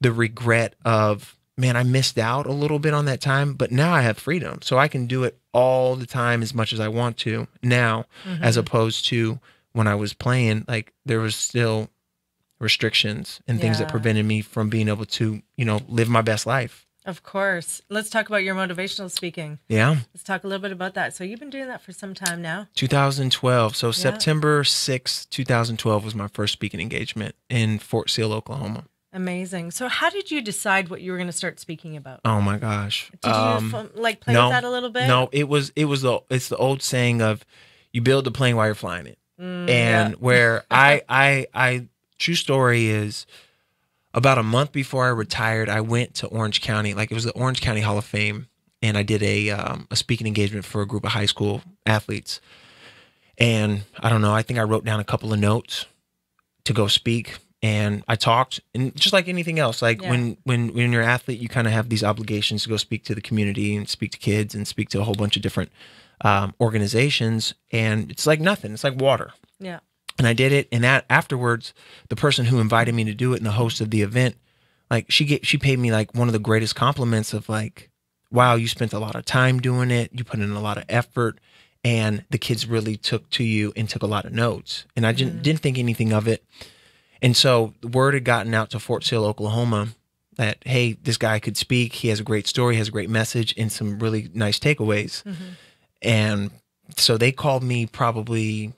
the regret of, man, I missed out a little bit on that time, but now I have freedom. So I can do it all the time as much as I want to now, as opposed to when I was playing, like there was still restrictions and things that prevented me from being able to, you know, live my best life. Of course. Let's talk about your motivational speaking. Yeah. Let's talk a little bit about that. So you've been doing that for some time now. 2012. So September 6th, 2012 was my first speaking engagement in Fort Sill, Oklahoma. Amazing. So how did you decide what you were going to start speaking about? Oh my gosh. Did you like play with that a little bit? No, it's the old saying of you build the plane while you're flying it. And where I true story is about a month before I retired, I went to Orange County, like it was the Orange County Hall of Fame, and I did a speaking engagement for a group of high school athletes. And I don't know, I think I wrote down a couple of notes to go speak. And I talked, and just like anything else, like when you're an athlete, you kind of have these obligations to go speak to the community and speak to kids and speak to a whole bunch of different organizations. And it's like nothing. It's like water. Yeah. And I did it. And that afterwards, the person who invited me to do it and the host of the event, like she paid me like one of the greatest compliments of like, wow, you spent a lot of time doing it. You put in a lot of effort. And the kids really took to you and took a lot of notes. And I didn't think anything of it. And so the word had gotten out to Fort Sill, Oklahoma, that, hey, this guy could speak. He has a great story, has a great message, and some really nice takeaways. And so they called me probably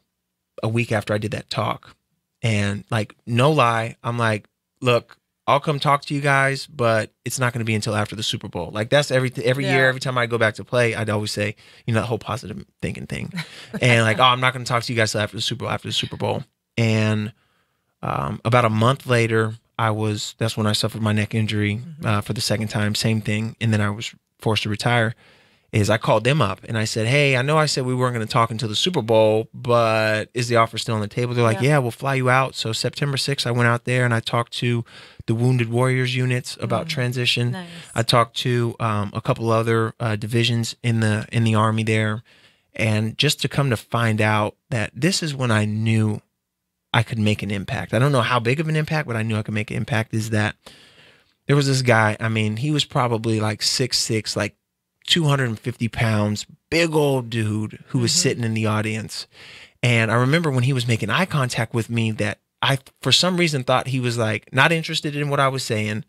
a week after I did that talk. And like, no lie, I'm like, look, I'll come talk to you guys, but it's not going to be until after the Super Bowl. Like that's every year, every time I go back to play, I'd always say, you know, that whole positive thinking thing. And like, oh, I'm not going to talk to you guys till after the Super Bowl. And about a month later, that's when I suffered my neck injury for the second time, same thing. And then I was forced to retire. I called them up and I said, hey, I know I said we weren't going to talk until the Super Bowl, but is the offer still on the table? They're like, yeah, we'll fly you out. So September 6th, I went out there and I talked to the Wounded Warriors units about transition. Nice. I talked to a couple other divisions in the Army there. And just to come to find out that this is when I knew I could make an impact. I don't know how big of an impact, but I knew I could make an impact, is that there was this guy, I mean, he was probably like 6'6", like 250 pounds, big old dude who was sitting in the audience. And I remember when he was making eye contact with me that I, for some reason, thought he was like not interested in what I was saying.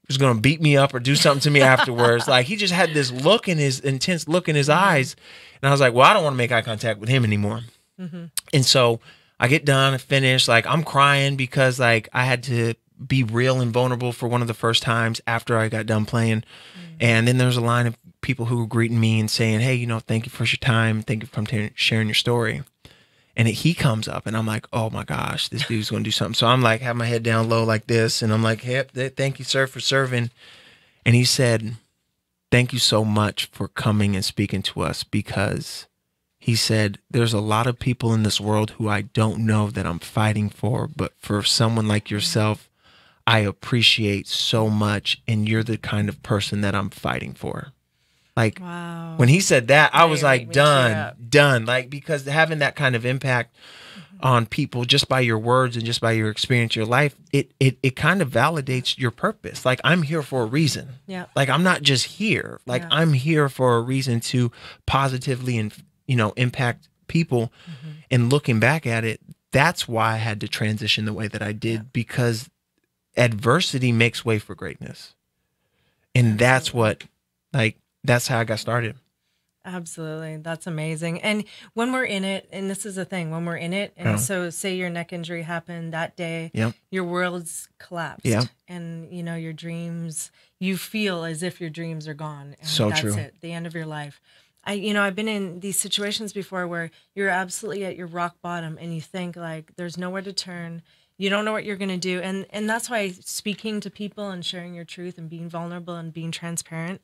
He was going to beat me up or do something to me afterwards. Like he just had this look in his intense look in his eyes. And I was like, well, I don't want to make eye contact with him anymore. And so I get done, I finish, like I'm crying because like I had to be real and vulnerable for one of the first times after I got done playing. And then there's a line of people who were greeting me and saying, hey, you know, thank you for your time. Thank you for sharing your story. And he comes up and I'm like, oh my gosh, this dude's going to do something. So I'm like, have my head down low like this. And I'm like, hey, thank you, sir, for serving. And he said, thank you so much for coming and speaking to us, because he said, there's a lot of people in this world who I don't know that I'm fighting for, but for someone like yourself, I appreciate so much. And you're the kind of person that I'm fighting for. Like when he said that, I was like, done. Like, because having that kind of impact on people just by your words and just by your experience, your life, it kind of validates your purpose. Like I'm here for a reason. Yeah. Like I'm not just here. Like I'm here for a reason to positively and, you know, impact people. And looking back at it, that's why I had to transition the way that I did, because adversity makes way for greatness. And that's what, like, that's how I got started. Absolutely. That's amazing. And when we're in it, and this is the thing, when we're in it, and so say your neck injury happened that day, your world's collapsed. And, you know, your dreams, you feel as if your dreams are gone. And so that's true. it, the end of your life. I've been in these situations before where you're absolutely at your rock bottom and you think like there's nowhere to turn. You don't know what you're going to do. And that's why speaking to people and sharing your truth and being vulnerable and being transparent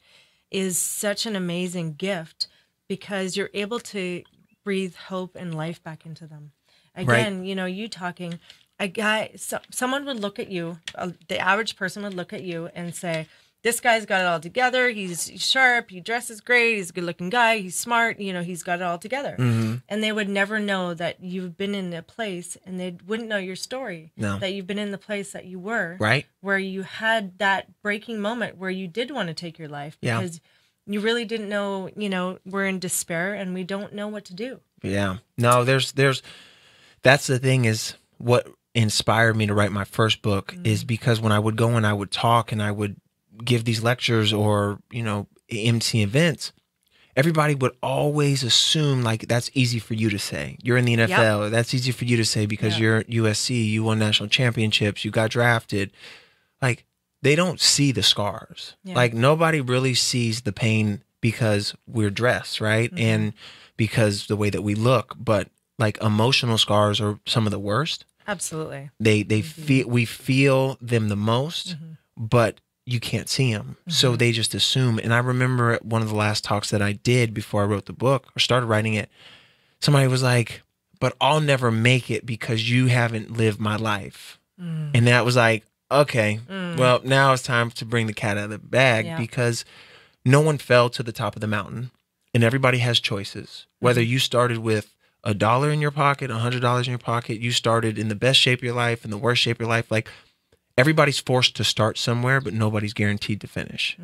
is such an amazing gift, because you're able to breathe hope and life back into them. Again, you know, you talking, someone would look at you, the average person would look at you and say, this guy's got it all together. He's sharp. He dresses great. He's a good looking guy. He's smart. You know, he's got it all together. And they would never know that you've been in a place, and they wouldn't know your story. No. That you've been in the place that you were. Right. Where you had that breaking moment where you did want to take your life. Because you really didn't know, you know, we're in despair and we don't know what to do. Yeah. No, that's the thing, is what inspired me to write my first book is because when I would go and I would talk and I would give these lectures or, you know, MC events, everybody would always assume like that's easy for you to say. You're in the NFL. That's easy for you to say because you're at USC, you won national championships, you got drafted. Like they don't see the scars. Like nobody really sees the pain because we're dressed, right? And because the way that we look, but like emotional scars are some of the worst. Absolutely. We feel them the most, but you can't see them. So they just assume. And I remember at one of the last talks that I did before I wrote the book or started writing it, somebody was like, but I'll never make it because you haven't lived my life. And that was like, okay, well, now it's time to bring the cat out of the bag because no one fell to the top of the mountain, and everybody has choices. Whether you started with $1 in your pocket, $100 in your pocket, you started in the best shape of your life, in the worst shape of your life, like, everybody's forced to start somewhere, but nobody's guaranteed to finish.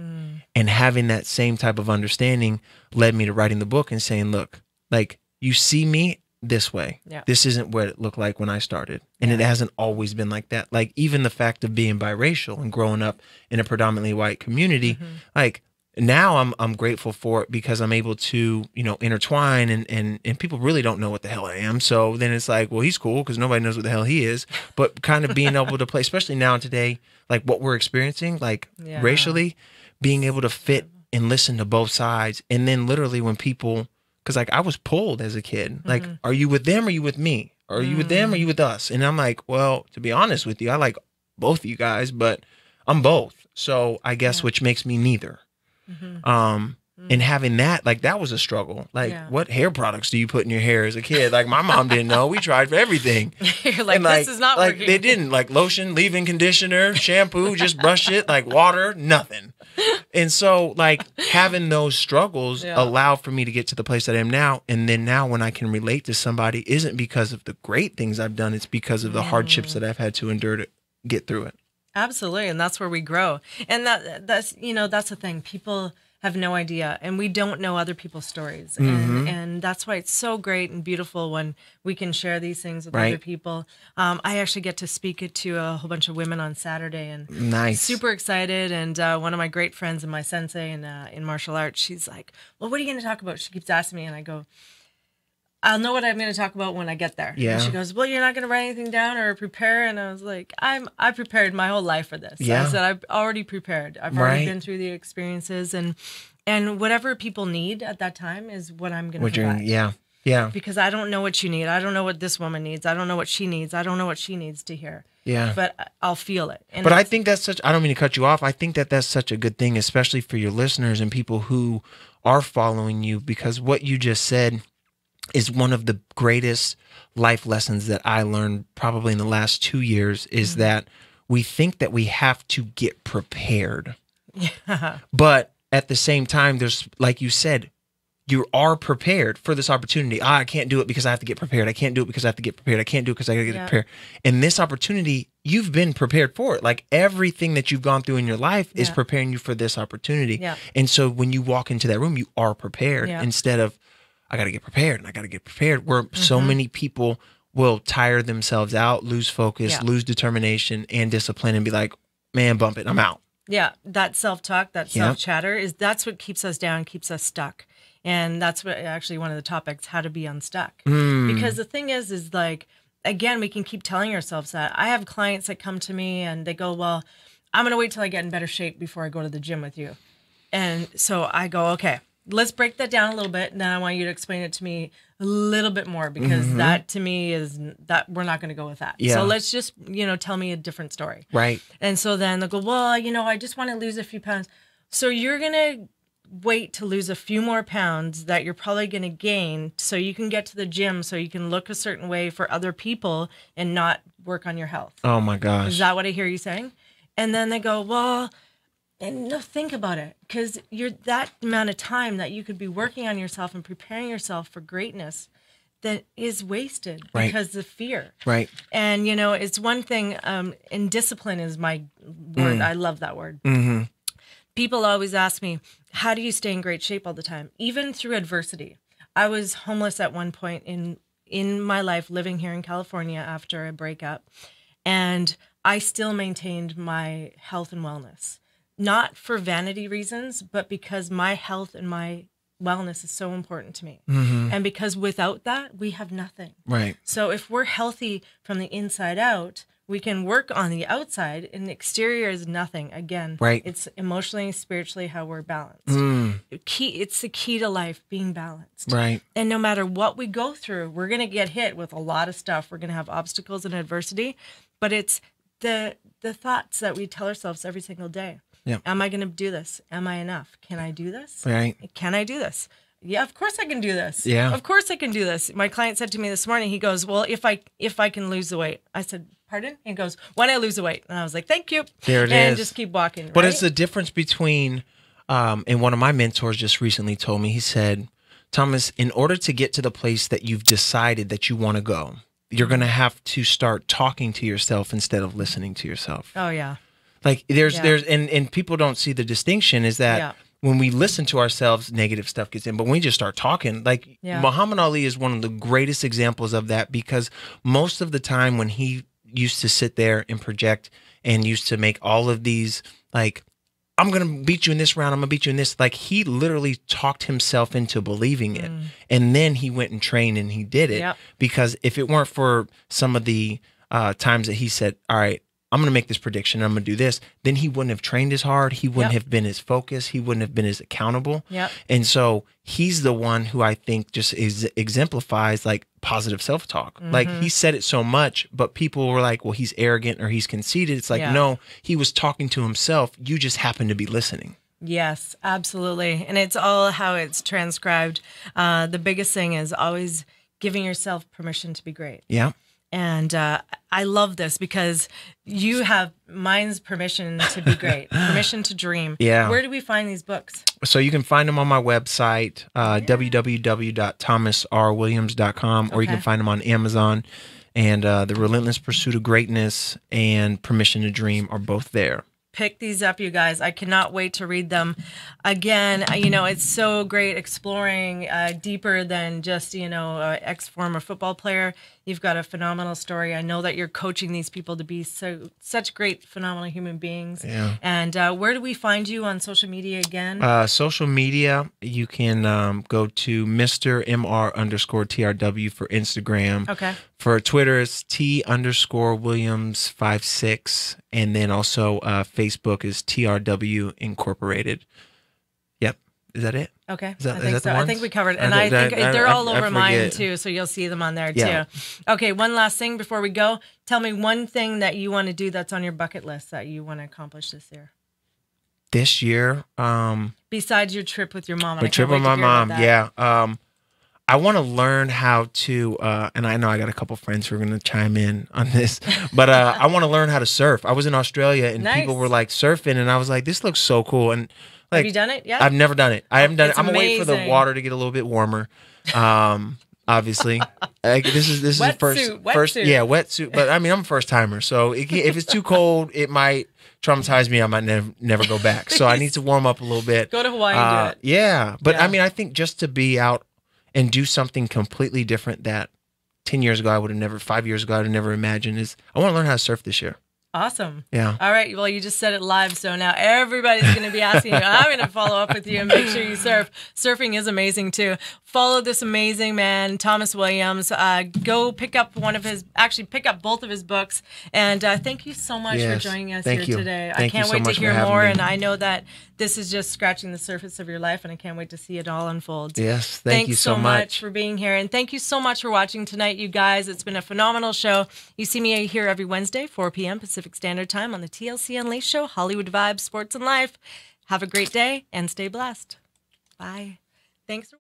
And having that same type of understanding led me to writing the book and saying, look, like you see me this way. This isn't what it looked like when I started. And it hasn't always been like that. Like even the fact of being biracial and growing up in a predominantly white community, like now I'm grateful for it because I'm able to, intertwine and people really don't know what the hell I am. So then it's like, well, he's cool because nobody knows what the hell he is. But kind of being able to play, especially now today, like what we're experiencing, like racially, being able to fit and listen to both sides. And then literally when people, because like I was pulled as a kid, like, are you with them or are you with me? Or are you with them or are you with us? And I'm like, well, to be honest with you, I like both of you guys, but I'm both. So I guess which makes me neither. And having that, like that was a struggle. Like what hair products do you put in your hair as a kid? Like my mom didn't know. We tried for everything. You're like, this is not like working. They didn't. Like lotion, leave-in conditioner, shampoo, just brush it, like water, nothing. And so like having those struggles allow for me to get to the place that I am now. And then now when I can relate to somebody isn't because of the great things I've done. It's because of the hardships that I've had to endure to get through it. Absolutely. And that's where we grow. And that's the thing. People have no idea, and we don't know other people's stories. And that's why it's so great and beautiful when we can share these things with other people. I actually get to speak it to a whole bunch of women on Saturday, and super excited. And one of my great friends and my sensei in martial arts, she's like, well, what are you going to talk about? She keeps asking me, and I go, I'll know what I'm going to talk about when I get there. Yeah. And she goes, well, you're not going to write anything down or prepare? And I was like, I prepared my whole life for this. Yeah. I said, I've already prepared. I've already been through the experiences, and whatever people need at that time is what I'm going to provide. Yeah. Because I don't know what you need. I don't know what this woman needs. I don't know what she needs. I don't know what she needs to hear. Yeah. But I'll feel it. And but I think that's I don't mean to cut you off. I think that's such a good thing, especially for your listeners and people who are following you, because what you just said is one of the greatest life lessons that I learned probably in the last 2 years is that we think that we have to get prepared. Yeah. But at the same time, there's, like you said, you are prepared for this opportunity. I can't do it because I have to get prepared. I can't do it because I have to get prepared. I can't do it because I got to get prepared. And this opportunity, you've been prepared for it. Like everything that you've gone through in your life is preparing you for this opportunity. Yeah. And so when you walk into that room, you are prepared instead of, I got to get prepared and I got to get prepared, where so many people will tire themselves out, lose focus, lose determination and discipline and be like, man, bump it, I'm out. Yeah, that self-talk, that self-chatter, that's what keeps us down, keeps us stuck. And that's what actually one of the topics, how to be unstuck. Because the thing is like, again, we can keep telling ourselves that. I have clients that come to me and they go, well, I'm going to wait till I get in better shape before I go to the gym with you. And so I go, okay, let's break that down a little bit. And then I want you to explain it to me a little bit more, because that to me is that we're not going to go with that. Yeah. So let's just, tell me a different story. Right. And so then they'll go, well, I just want to lose a few pounds. So you're going to wait to lose a few more pounds that you're probably going to gain so you can get to the gym, so you can look a certain way for other people and not work on your health. Oh my gosh. Is that what I hear you saying? And then they go, well, and no, think about it, because you're that amount of time that you could be working on yourself and preparing yourself for greatness that is wasted because of fear. Right. And, it's one thing, and discipline is my word. I love that word. People always ask me, how do you stay in great shape all the time? Even through adversity. I was homeless at one point in my life, living here in California after a breakup, and I still maintained my health and wellness. Not for vanity reasons, but because my health and my wellness is so important to me. And because without that, we have nothing. Right. So if we're healthy from the inside out, we can work on the outside, and the exterior is nothing. Again, it's emotionally and spiritually how we're balanced. It's the key to life, being balanced. Right. And no matter what we go through, we're going to get hit with a lot of stuff. We're going to have obstacles and adversity, but it's the thoughts that we tell ourselves every single day. Yeah. Am I going to do this? Am I enough? Can I do this? Right. Can I do this? Yeah, of course I can do this. Yeah. Of course I can do this. My client said to me this morning, he goes, well, if I can lose the weight. I said, pardon? He goes, when I lose the weight. And I was like, thank you. There it is. And just keep walking. But it's the difference between, and one of my mentors just recently told me, he said, Thomas, in order to get to the place that you've decided that you want to go, you're going to have to start talking to yourself instead of listening to yourself. Oh, yeah. Like there's and people don't see the distinction is that when we listen to ourselves, negative stuff gets in. But when we just start talking, like Muhammad Ali is one of the greatest examples of that, because most of the time when he used to sit there and project and used to make all of these like I'm going to beat you in this round. I'm going to beat you in this. Like, he literally talked himself into believing it. And then he went and trained and he did it. Yep. Because if it weren't for some of the times that he said, all right, I'm going to make this prediction, I'm going to do this, then he wouldn't have trained as hard. He wouldn't have been as focused. He wouldn't have been as accountable. Yep. And so he's the one who I think just exemplifies like positive self-talk. Like, he said it so much, but people were like, well, he's arrogant or he's conceited. It's like, no, he was talking to himself. You just happened to be listening. Yes, absolutely. And it's all how it's transcribed. The biggest thing is always giving yourself permission to be great. Yeah. And I love this because you have mine's permission to be great, permission to dream. Yeah. Where do we find these books? So you can find them on my website, www.thomasrwilliams.com, or you can find them on Amazon. And The Relentless Pursuit of Greatness and Permission to Dream are both there. Pick these up, you guys. I cannot wait to read them. Again, you know, it's so great exploring deeper than just, you know, ex-former football player. You've got a phenomenal story. I know that you're coaching these people to be such great, phenomenal human beings. Yeah. And where do we find you on social media again? Social media, you can go to Mr.MR_TRW for Instagram. Okay. For Twitter, it's T_Williams56. And then also Facebook is TRW Incorporated. Yep. Is that it? Okay. Is that I think the so. I ones? think we covered it. And I think they're all over mine forget. too, so you'll see them on there Yeah. too. Okay, one last thing before we go. Tell me one thing that you want to do that's on your bucket list that you want to accomplish this year. This year, Besides your trip with your mom. my trip with my mom, yeah. I want to learn how to, and I know I got a couple friends who are going to chime in on this, but I want to learn how to surf. I was in Australia and people were like surfing, and I was like, this looks so cool. And like, have you done it yet? I've never done it. I haven't done it. I'm gonna wait for the amazing. water to get a little bit warmer. Obviously, this is the first, yeah, wetsuit. But I mean, I'm a first timer, so if it's too cold, it might traumatize me. I might never go back. So I need to warm up a little bit. Go to Hawaii and do it. Yeah, but I mean, I think just to be out and do something completely different that 10 years ago I would have never, 5 years ago I would have never imagined is I want to learn how to surf this year. Awesome. Yeah. All right. Well, you just said it live, so now everybody's going to be asking you. I'm going to follow up with you and make sure you surf. Surfing is amazing too. Follow this amazing man, Thomas Williams. Go pick up pick up both of his books. And thank you so much for joining us here today. I can't wait to hear more. And I know that this is just scratching the surface of your life, and I can't wait to see it all unfold. Yes. Thanks you so much for being here. And thank you so much for watching tonight, you guys. It's been a phenomenal show. You see me here every Wednesday, 4 p.m. Pacific Standard Time on the TLC Unleashed Show, Hollywood Vibes, Sports and Life. Have a great day and stay blessed. Bye. Thanks for